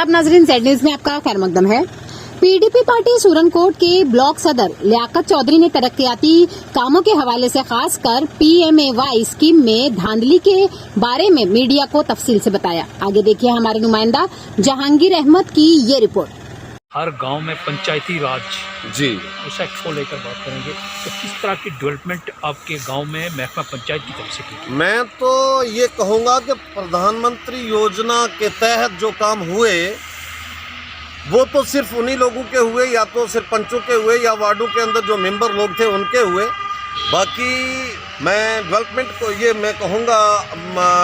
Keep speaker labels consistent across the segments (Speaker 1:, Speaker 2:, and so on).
Speaker 1: आदाब नाजरीन, Z news में आपका खैर मकदम है। पीडीपी पार्टी सूरनकोट के ब्लॉक सदर लियाकत चौधरी ने तरक्याती कामों के हवाले से खासकर PMAY स्कीम में धांधली के बारे में मीडिया को तफसील से बताया। आगे देखिए हमारे नुमाइंदा जहांगीर अहमद की ये रिपोर्ट।
Speaker 2: हर गांव में पंचायती राज
Speaker 3: जी
Speaker 2: उस एक्ट को लेकर बात करेंगे, तो किस तरह की डेवलपमेंट आपके गांव में महकमा पंचायत की तरफ से की?
Speaker 3: मैं तो ये कहूँगा कि प्रधानमंत्री योजना के तहत जो काम हुए वो तो सिर्फ उन्हीं लोगों के हुए, या तो सिर्फ पंचों के हुए या वार्डों के अंदर जो मेंबर लोग थे उनके हुए। बाकी मैं डेवलपमेंट को ये मैं कहूँगा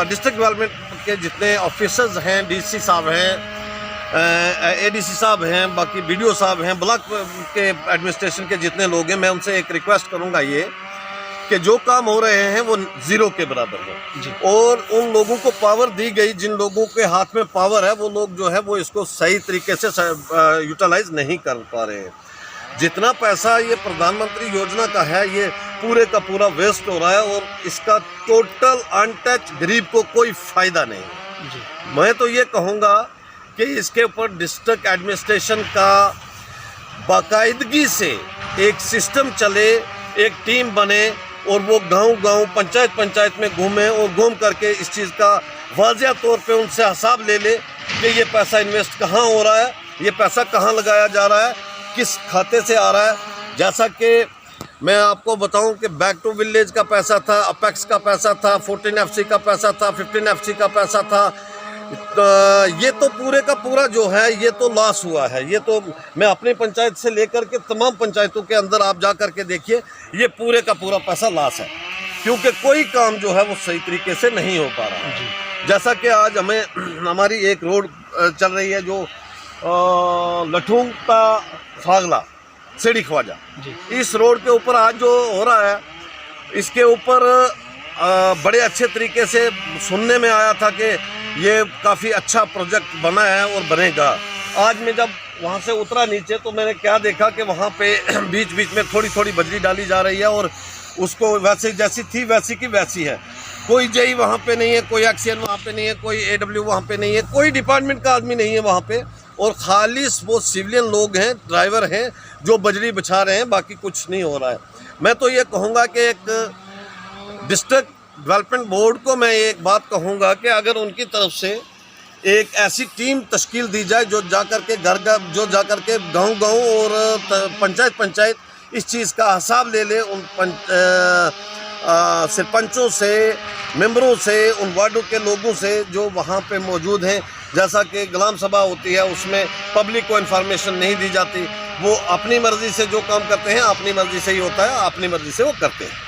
Speaker 3: डिस्ट्रिक्ट डेवलपमेंट के जितने ऑफिसर्स हैं, DC साहब हैं, ADC साहब हैं, बाकी BDO साहब हैं, ब्लॉक के एडमिनिस्ट्रेशन के जितने लोग हैं, मैं उनसे एक रिक्वेस्ट करूंगा ये कि जो काम हो रहे हैं वो जीरो के बराबर हो, और उन लोगों को पावर दी गई, जिन लोगों के हाथ में पावर है वो लोग जो है वो इसको सही तरीके से यूटिलाइज नहीं कर पा रहे हैं। जितना पैसा ये प्रधानमंत्री योजना का है ये पूरे का पूरा वेस्ट हो रहा है, और इसका टोटल अनटच गरीब को कोई फायदा नहीं। मैं तो ये कहूँगा कि इसके ऊपर डिस्ट्रिक्ट एडमिनिस्ट्रेशन का बाकायदगी से एक सिस्टम चले, एक टीम बने, और वो गांव-गांव पंचायत में घूमे और घूम करके इस चीज़ का वाज़िया तौर पे उनसे हिसाब ले ले कि ये पैसा इन्वेस्ट कहाँ हो रहा है, ये पैसा कहाँ लगाया जा रहा है, किस खाते से आ रहा है। जैसा कि मैं आपको बताऊं कि बैक टू विलेज का पैसा था, अपेक्स का पैसा था, 14FC का पैसा था, 15FC का पैसा था। ये तो पूरे का पूरा जो है ये तो लॉस हुआ है। ये तो मैं अपनी पंचायत से लेकर के तमाम पंचायतों के अंदर आप जा कर के देखिए, ये पूरे का पूरा पैसा लॉस है, क्योंकि कोई काम जो है वो सही तरीके से नहीं हो पा रहा है। जैसा कि आज हमारी एक रोड चल रही है जो लठूंग का फागला सीढ़ी ख्वाजा, इस रोड के ऊपर आज जो हो रहा है इसके ऊपर बड़े अच्छे तरीके से सुनने में आया था कि ये काफ़ी अच्छा प्रोजेक्ट बना है और बनेगा। आज मैं जब वहाँ से उतरा नीचे तो मैंने क्या देखा कि वहाँ पे बीच बीच में थोड़ी थोड़ी बजरी डाली जा रही है, और उसको वैसे जैसी थी वैसी की वैसी है। कोई JE वहाँ पे नहीं है, कोई एक्सीएन वहाँ पे नहीं है, कोई AW वहाँ पे नहीं है, कोई डिपार्टमेंट का आदमी नहीं है वहाँ पे, और खालिस वो सिविलियन लोग हैं, ड्राइवर हैं जो बजरी बिछा रहे हैं, बाकी कुछ नहीं हो रहा है। मैं तो ये कहूँगा कि एक डिस्ट्रिक्ट डेवलपमेंट बोर्ड को मैं एक बात कहूँगा कि अगर उनकी तरफ से एक ऐसी टीम तश्कील दी जाए जो जाकर के जो जाकर के गांव-गांव और पंचायत इस चीज़ का हिसाब ले ले, उन सरपंचों से, मेंबरों से, उन वार्डों के लोगों से जो वहाँ पे मौजूद हैं। जैसा कि ग्राम सभा होती है उसमें पब्लिक को इन्फॉर्मेशन नहीं दी जाती, वो अपनी मर्ज़ी से जो काम करते हैं अपनी मर्ज़ी से ही होता है, अपनी मर्ज़ी से वो करते हैं।